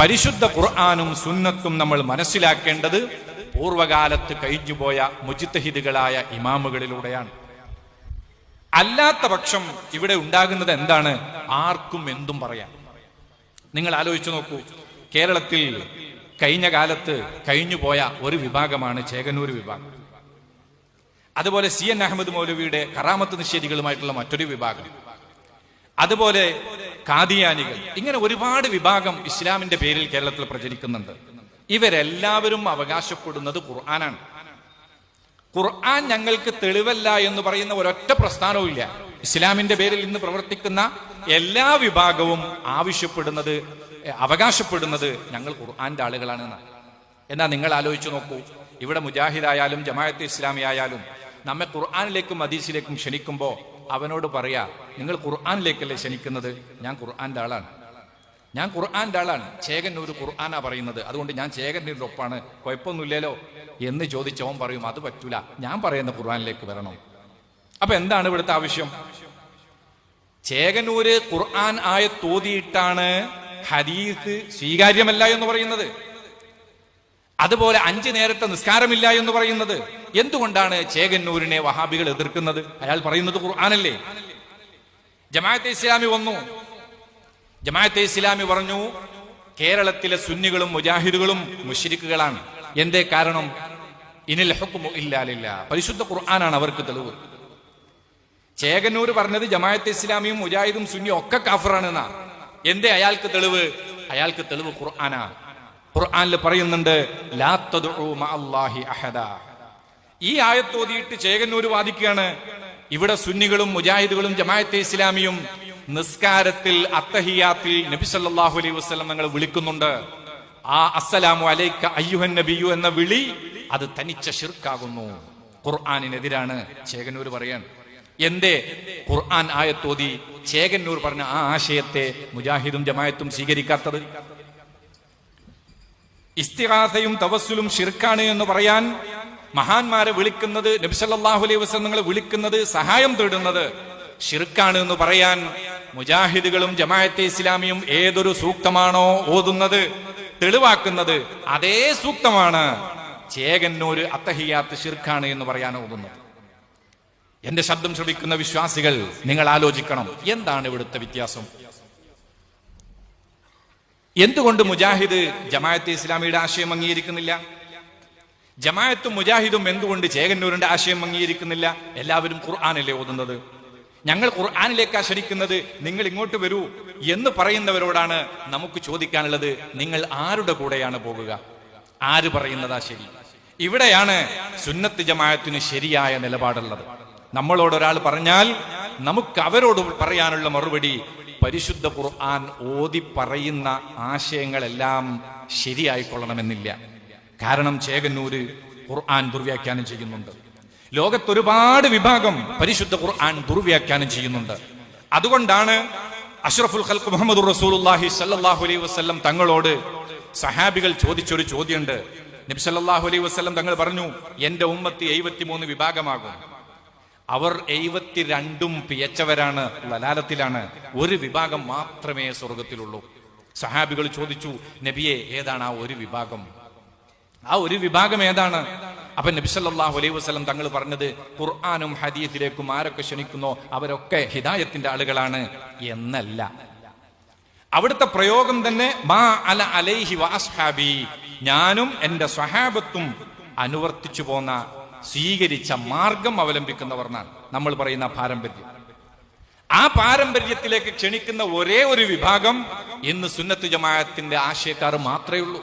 പരിശുദ്ധ ഖുർആനും സുന്നത്തും നമ്മൾ മനസ്സിലാക്കേണ്ടത് പൂർവകാലത്ത് കഴിഞ്ഞുപോയ മുജ്തഹിദുകളായ ഇമാമുകളിലൂടെയാണ്. അല്ലാത്ത പക്ഷം ഇവിടെ ഉണ്ടാകുന്നത് എന്താണ്? ആർക്കും എന്തും പറയാം. നിങ്ങൾ ആലോചിച്ചു നോക്കൂ, കേരളത്തിൽ കഴിഞ്ഞ കാലത്ത് കഴിഞ്ഞുപോയ ഒരു വിഭാഗമാണ് ചേകന്നൂർ വിഭാഗം. അതുപോലെ CN അഹമ്മദ് മൗലവിയുടെ കറാമത്ത് നിഷേധികളുമായിട്ടുള്ള മറ്റൊരു വിഭാഗം, അതുപോലെ ഖാദിയാനികൾ, ഇങ്ങനെ ഒരുപാട് വിഭാഗം ഇസ്ലാമിന്റെ പേരിൽ കേരളത്തിൽ പ്രചരിക്കുന്നുണ്ട്. ഇവരെല്ലാവരും അവകാശപ്പെടുന്നത് ഖുർആനാണ്. ഖുർആൻ ഞങ്ങൾക്ക് തെളിവല്ല എന്ന് പറയുന്ന ഒരൊറ്റ പ്രസ്ഥാനവും ഇല്ല. ഇസ്ലാമിന്റെ പേരിൽ ഇന്ന് പ്രവർത്തിക്കുന്ന എല്ലാ വിഭാഗവും അവകാശപ്പെടുന്നത് ഞങ്ങൾ ഖുർആന്റെ ആളുകളാണെന്നാണ്. എന്നാ നിങ്ങൾ ആലോചിച്ചു നോക്കൂ, ഇവിടെ മുജാഹിദായാലും ജമാഅത്തെ ഇസ്ലാമി ആയാലും നമ്മെ ഖുർആനിലേക്കും ഹദീസിലേക്കും ക്ഷണിക്കുമ്പോൾ അവനോട് പറയാ, നിങ്ങൾ ഖുർആനിലേക്കല്ലേ ക്ഷണിക്കുന്നത്? ഞാൻ ഖുർആന്റെ ആളാണ്, ചേകന്നൂർ ഖുർആനാ പറയുന്നത്, അതുകൊണ്ട് ഞാൻ ചേകന്നൂരിന്റെ ഒപ്പാണ്, കുഴപ്പമൊന്നുമില്ലല്ലോ എന്ന് ചോദിച്ചവൻ പറയും, അത് പറ്റൂല, ഞാൻ പറയുന്ന ഖുർആനിലേക്ക് വരണം. അപ്പൊ എന്താണ് ഇവിടുത്തെ ആവശ്യം? ചേകന്നൂര് ഖുർആൻ തോതിയിട്ടാണ് ഹദീസ് സ്വീകാര്യമല്ല എന്ന് പറയുന്നത്. അതുപോലെ 5 നേരത്തെ നിസ്കാരമില്ല എന്ന് പറയുന്നത്. എന്തുകൊണ്ടാണ് ചേകന്നൂരിനെ വഹാബികൾ എതിർക്കുന്നത്? അയാൾ പറയുന്നത് ഖുർആനല്ലേ. ജമാഅത്തെ ഇസ്ലാമി വന്നു, ജമാഅത്തെ ഇസ്ലാമി പറഞ്ഞു കേരളത്തിലെ സുന്നികളും മുജാഹിദുകളും മുശ്രിക്കുകളാണ്. എന്തേ കാരണം? ഇനിൽ ഹുക്മു ഇല്ലാ ലില്ലാ, പരിശുദ്ധ ഖുർആനാണ് അവർക്ക് തെളിവ്. ചേകന്നൂർ പറഞ്ഞത് ജമാഅത്തെ ഇസ്ലാമിയും മുജാഹിദും സുന്നിയും ഒക്കെ കാഫിറാണെന്നാ. എന്തേ അയാൾക്ക് തെളിവ്? അയാൾക്ക് തെളിവ് ഖുർആനാ. ഖുർആനിൽ പറയുന്നുണ്ട്, ലാ തദ്ഉ മഅല്ലാഹി അഹദാ. ഈ ആയത്ത് ഓതിയിട്ട് ചേകന്നൂർ വാദിക്കുകയാണ്, ഇവിടെ സുന്നികളും മുജാഹിദുകളും ജമാഅത്തെ ഇസ്ലാമിയും നിസ്കാരത്തിൽ അത്തഹിയാത്തിൽ നബി സല്ലല്ലാഹു അലൈഹി വസല്ലം ഞങ്ങൾ വിളിക്കുന്നുണ്ട്. ആ അസ്സലാമു അലൈക അയ്യുഹൻ നബിയു എന്ന വിളി അത് തനിച്ച ശിർക്കാകുന്നു, ഖുർആനിനെതിരാണ് ചേകന്നൂർ പറയാൻ. എന്തേ ഖുർആൻ ആയത്തോതി ചേകന്നൂർ പറഞ്ഞ ആ ആശയത്തെ മുജാഹിദും ജമാഅത്തും സ്വീകരിക്കാത്തത്? ഇസ്തിഗാസയും തവസ്സുലും ശിർക്കാണ് എന്ന് പറയാൻ മഹാന്മാരെ വിളിക്കുന്നത്, നബി സല്ലല്ലാഹു അലൈഹി വസല്ലം വിളിക്കുന്നത്, സഹായം തേടുന്നത് ശിർക്കാണ് എന്ന് പറയാൻ മുജാഹിദുകളും ജമാഅത്തെ ഇസ്ലാമിയും ഏതൊരു സൂക്തമാണോ ഓതുന്നത്, തെളിവാക്കുന്നത്, അതേ സൂക്തമാണ് ചേകന്നൂര് അത്തഹിയാത്ത് ശിർക്കാണ് എന്ന് പറയാൻ ഓതുന്നത്. എന്റെ ശബ്ദം ശ്രവിക്കുന്ന വിശ്വാസികൾ, നിങ്ങൾ ആലോചിക്കണം, എന്താണ് ഇവിടുത്തെ വ്യത്യാസം? എന്തുകൊണ്ട് മുജാഹിദ് ജമാഅത്തെ ഇസ്ലാമിയുടെ ആശയം അംഗീകരിക്കുന്നില്ല? ജമാഅത്തും മുജാഹിദും എന്തുകൊണ്ട് ചേകന്നൂരിന്റെ ആശയം അംഗീകരിക്കുന്നില്ല? എല്ലാവരും ഖുർആനല്ലേ ഓതുന്നത്, ഞങ്ങൾ ഖുർആനിലേക്കാ ക്ഷണിക്കുന്നത്, നിങ്ങൾ ഇങ്ങോട്ട് വരൂ എന്ന് പറയുന്നവരോടാണ് നമുക്ക് ചോദിക്കാനുള്ളത്, നിങ്ങൾ ആരുടെ കൂടെയാണ് പോകുക? ആര് പറയുന്നതാ ശരി? ഇവിടെയാണ് സുന്നത്ത് ജമാഅത്തിന് ശരിയായ നിലപാടുള്ളത്. നമ്മളോട് ഒരാൾ പറഞ്ഞാൽ നമുക്ക് അവരോട് പറയാനുള്ള മറുപടി, പരിശുദ്ധ ഖുർആൻ ഓതി പറയുന്ന ആശയങ്ങളെല്ലാം ശരിയായിക്കൊള്ളണമെന്നില്ല. കാരണം ചേകന്നൂര് ഖുർആൻ ദുർവ്യാഖ്യാനം ചെയ്യുന്നുണ്ട്. ലോകത്തൊരുപാട് വിഭാഗം പരിശുദ്ധ ഖുർആൻ ദുർവ്യാഖ്യാനം ചെയ്യുന്നുണ്ട്. അതുകൊണ്ടാണ് അഷ്റഫുൽ ഖൽഖ് മുഹമ്മദുർ റസൂലുള്ളാഹി സ്വല്ലല്ലാഹു അലൈഹി വസല്ലം തങ്ങളോട് സഹാബികൾ ചോദിച്ചൊരു ചോദ്യമുണ്ട്. നബി സല്ലല്ലാഹു അലൈഹി വസല്ലം തങ്ങൾ പറഞ്ഞു, എന്റെ ഉമ്മത്ത് 73 വിഭാഗമാകും, അവർ 72 പിയച്ചവരാണ്, ലലാലത്തിലാണ്, ഒരു വിഭാഗം മാത്രമേ സ്വർഗത്തിലുള്ളൂ. സഹാബികൾ ചോദിച്ചു, നബിയെ ഏതാണ് ആ ഒരു വിഭാഗം? ആ ഒരു വിഭാഗം ഏതാണ്? അപ്പൊ നബി സല്ലല്ലാഹു അലൈഹി വസല്ലം തങ്ങൾ പറഞ്ഞത്, ഖുർആനും ഹദീസിലേക്കും ആരൊക്കെ ക്ഷണിക്കുന്നോ അവരൊക്കെ ഹിദായത്തിന്റെ ആളുകളാണ് എന്നല്ല. അവിടുത്തെ പ്രയോഗം തന്നെ മാ അല അലൈഹി വഅസ്ഹാബി, ഞാനും എന്റെ സ്വഹാബത്തും അനുവർത്തിച്ചു പോന്ന സ്വീകരിച്ച മാർഗം അവലംബിക്കുന്നവർ എന്നാണ് നമ്മൾ പറയുന്ന പാരമ്പര്യം. ആ പാരമ്പര്യത്തിലേക്ക് ക്ഷണിക്കുന്ന ഒരേ ഒരു വിഭാഗം ഇന്ന് സുന്നത്ത് ജമാഅത്തിന്റെ ആശയക്കാർ മാത്രമേ ഉള്ളൂ.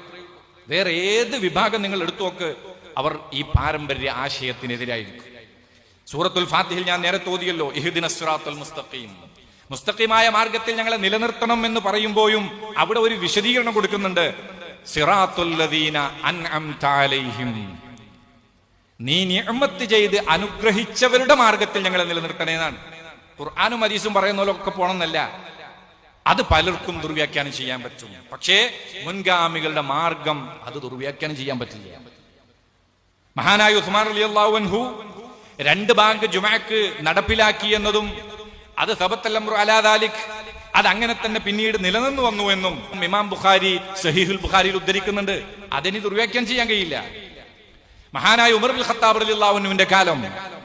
വേറെ ഏത് വിഭാഗം നിങ്ങൾ എടുത്തു നോക്ക്, അവർ ഈ പാരമ്പര്യ ആശയത്തിനെതിരായിരിക്കും. സൂറത്തുൽ ഫാത്തിഹയിൽ ഞാൻ നേരത്തെ ഓതിയല്ലോ, ഇഹ്ദിനസ് സിറാത്തുൽ മുസ്തഖീം, മുസ്തഖീമായ മാർഗത്തിൽ ഞങ്ങളെ നിലനിർത്തണം എന്ന് പറയുമ്പോഴും അവിടെ ഒരു വിശദീകരണം കൊടുക്കുന്നുണ്ട്, സിറാത്തുൽ ലദീന അൻഅംത അലൈഹിം, നീ നിഅമത്ത് ചെയ്ത് അനുഗ്രഹിച്ചവരുടെ മാർഗത്തിൽ ഞങ്ങളെ നിലനിർത്തണേന്നാണ്. ഖുർആനും ഹദീസും പറയുന്ന പോലൊക്കെ പോണമെന്നല്ല, അത് പലർക്കും ദുർവ്യാഖ്യാനം ചെയ്യാൻ പറ്റും. പക്ഷേ മുൻഗാമികളുടെ മാർഗം അത് ദുർവ്യാഖ്യാനം ചെയ്യാൻ പറ്റില്ല. മഹാനായ ഉസ്മാൻ റളിയല്ലാഹു അൻഹു 2 ബാങ്ക് ജുമഅക്ക് നടപ്പിലാക്കി എന്നതും അത് സബത്തൽ അംറു അലാ ദാലിക്, അതങ്ങനെ തന്നെ പിന്നീട് നിലനിന്നു വന്നു എന്നും ഇമാം ബുഖാരി സഹീഹുൽ ബുഖാരിയിൽ ഉദ്ധരിക്കുന്നുണ്ട്. അതിന് ദുർവ്യാഖ്യാനം ചെയ്യാൻ കഴിയില്ല. മഹാനായ ഉമർ ബിൻ ഖത്താബ് റളിയല്ലാഹു അൻഹുവിന്റെ കാലം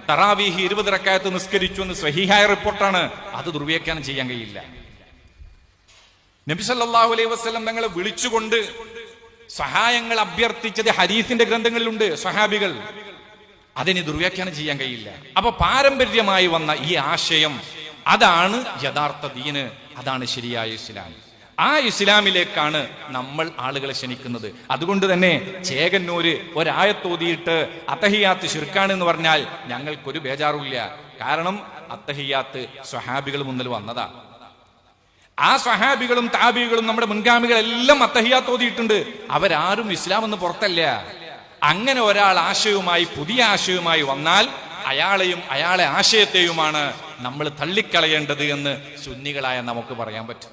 തറാവീഹ് 20 റക്അത്ത് നിസ്കരിച്ചു എന്ന് സ്വഹീഹായ റിപ്പോർട്ടാണ്. അത് ദുർവ്യാഖ്യാനം ചെയ്യാൻ കഴിയില്ല. നബി സല്ലല്ലാഹു അലൈഹി വസല്ലം തങ്ങളെ വിളിച്ചുകൊണ്ട് സഹായങ്ങൾ അഭ്യർത്ഥിച്ചത് ഹദീസിന്റെ ഗ്രന്ഥങ്ങളിലുണ്ട്. സ്വഹാബികൾ അതിന് ദുർവ്യാഖ്യാനം ചെയ്യാൻ കഴിയില്ല. അപ്പൊ പാരമ്പര്യമായി വന്ന ഈ ആശയം അതാണ് യഥാർത്ഥ ദീന്, അതാണ് ശരിയായ ഇസ്ലാം. ആ ഇസ്ലാമിലേക്കാണ് നമ്മൾ ആളുകളെ ക്ഷണിക്കുന്നത്. അതുകൊണ്ട് തന്നെ ചേകന്നൂര് ഒരായത്തോതിയിട്ട് അത്തഹിയാത്ത് ശിർക്കാണ് എന്ന് പറഞ്ഞാൽ ഞങ്ങൾക്കൊരു ബേജാറുമില്ല. കാരണം അത്തഹിയാത്ത് സ്വഹാബികൾ മുന്നിൽ വന്നതാ. ആ സ്വഹാബികളും താബികളും നമ്മുടെ മുൻഗാമികളെല്ലാം അത്തഹിയാത്ത് ഓതിയിട്ടുണ്ട്. അവരാരും ഇസ്ലാം എന്ന് പുറത്തല്ല. അങ്ങനെ ഒരാൾ ആശയവുമായി പുതിയ ആശയവുമായി വന്നാൽ അയാളെയും അയാളെ ആശയത്തെയുമാണ് നമ്മൾ തള്ളിക്കളയേണ്ടത് എന്ന് സുന്നികളായ നമുക്ക് പറയാൻ പറ്റും.